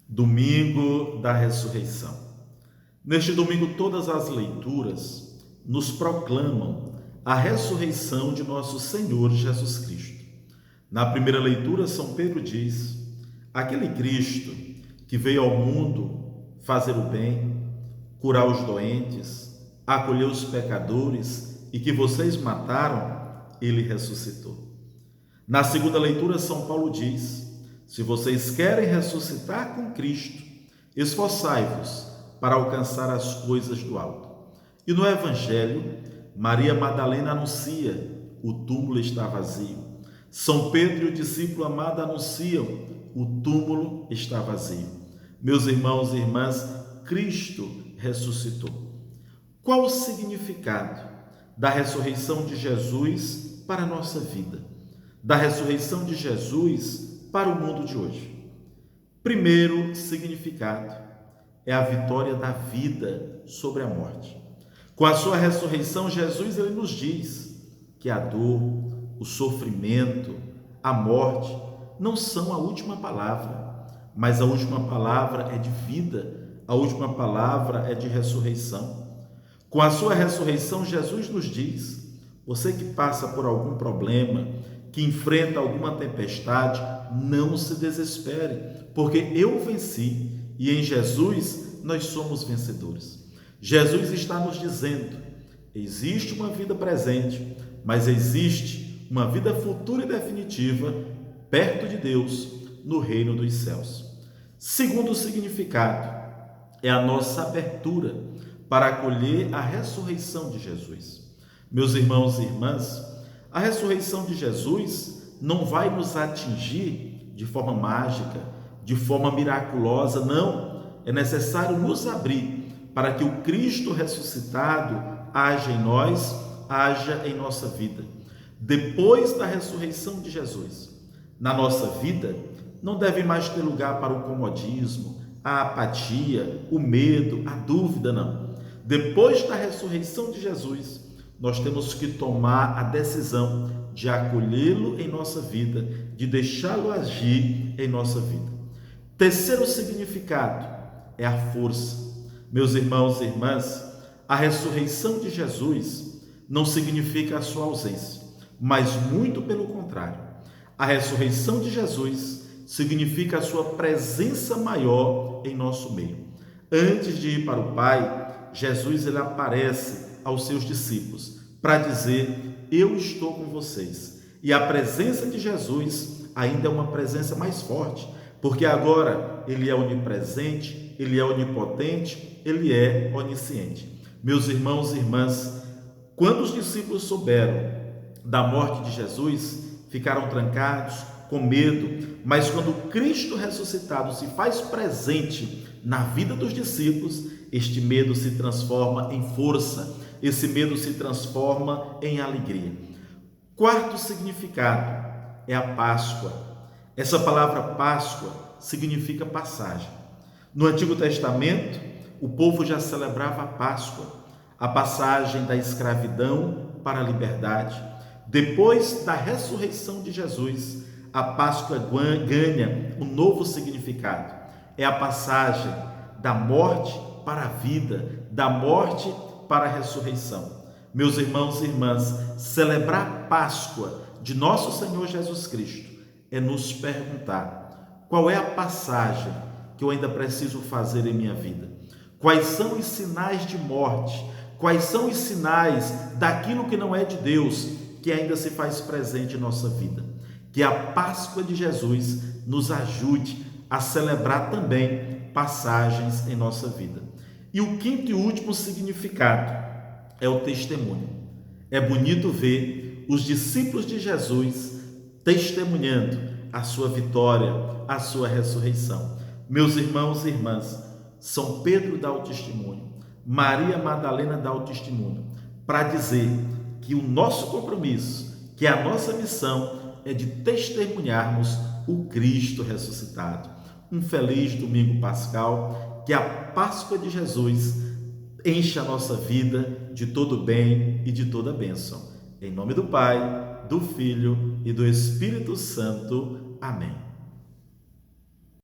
Domingo da Ressurreição. Neste domingo, todas as leituras nos proclamam a ressurreição de nosso Senhor Jesus Cristo. Na primeira leitura, São Pedro diz: aquele Cristo que veio ao mundo fazer o bem, curar os doentes, acolher os pecadores e que vocês mataram, ele ressuscitou. Na segunda leitura, São Paulo diz: se vocês querem ressuscitar com Cristo, esforçai-vos para alcançar as coisas do alto. E no Evangelho, Maria Madalena anuncia: o túmulo está vazio. São Pedro e o discípulo amado anunciam: o túmulo está vazio. Meus irmãos e irmãs, Cristo ressuscitou. Qual o significado da ressurreição de Jesus para a nossa vida? Da ressurreição de Jesus para o mundo de hoje? Primeiro significado é a vitória da vida sobre a morte. Com a sua ressurreição, Jesus ele nos diz que a dor, o sofrimento, a morte não são a última palavra, mas a última palavra é de vida, a última palavra é de ressurreição. Com a sua ressurreição, Jesus nos diz: você que passa por algum problema, que enfrenta alguma tempestade, não se desespere, porque eu venci e em Jesus nós somos vencedores. Jesus está nos dizendo: existe uma vida presente, mas existe uma vida futura e definitiva perto de Deus, no reino dos céus. Segundo significado é a nossa abertura para acolher a ressurreição de Jesus. Meus irmãos e irmãs, a ressurreição de Jesus não vai nos atingir de forma mágica, de forma miraculosa, não. É necessário nos abrir para que o Cristo ressuscitado haja em nós, haja em nossa vida. Depois da ressurreição de Jesus, na nossa vida, não deve mais ter lugar para o comodismo, a apatia, o medo, a dúvida, não. Depois da ressurreição de Jesus, nós temos que tomar a decisão de acolhê-lo em nossa vida, de deixá-lo agir em nossa vida. Terceiro significado é a força. Meus irmãos e irmãs, a ressurreição de Jesus não significa a sua ausência, mas muito pelo contrário. A ressurreição de Jesus significa a sua presença maior em nosso meio. Antes de ir para o Pai, Jesus ele aparece aos seus discípulos para dizer: eu estou com vocês. E a presença de Jesus ainda é uma presença mais forte, porque agora ele é onipresente, ele é onipotente, ele é onisciente. Meus irmãos e irmãs, quando os discípulos souberam da morte de Jesus, ficaram trancados, com medo, mas quando Cristo ressuscitado se faz presente na vida dos discípulos, este medo se transforma em força, esse medo se transforma em alegria. Quarto significado é a Páscoa. Essa palavra Páscoa significa passagem. No Antigo Testamento, o povo já celebrava a Páscoa, a passagem da escravidão para a liberdade. Depois da ressurreição de Jesus, a Páscoa ganha um novo significado. É a passagem da morte para a vida, da morte para a ressurreição. Meus irmãos e irmãs, celebrar a Páscoa de nosso Senhor Jesus Cristo é nos perguntar: qual é a passagem que eu ainda preciso fazer em minha vida? Quais são os sinais de morte? Quais são os sinais daquilo que não é de Deus que ainda se faz presente em nossa vida? Que a Páscoa de Jesus nos ajude a celebrar também passagens em nossa vida. E o quinto e último significado é o testemunho. É bonito ver os discípulos de Jesus testemunhando a sua vitória, a sua ressurreição. Meus irmãos e irmãs, São Pedro dá o testemunho, Maria Madalena dá o testemunho, para dizer que o nosso compromisso, que a nossa missão é de testemunharmos o Cristo ressuscitado. Um feliz domingo pascal, que a Páscoa de Jesus encha a nossa vida de todo bem e de toda bênção. Em nome do Pai, do Filho e do Espírito Santo. Amém.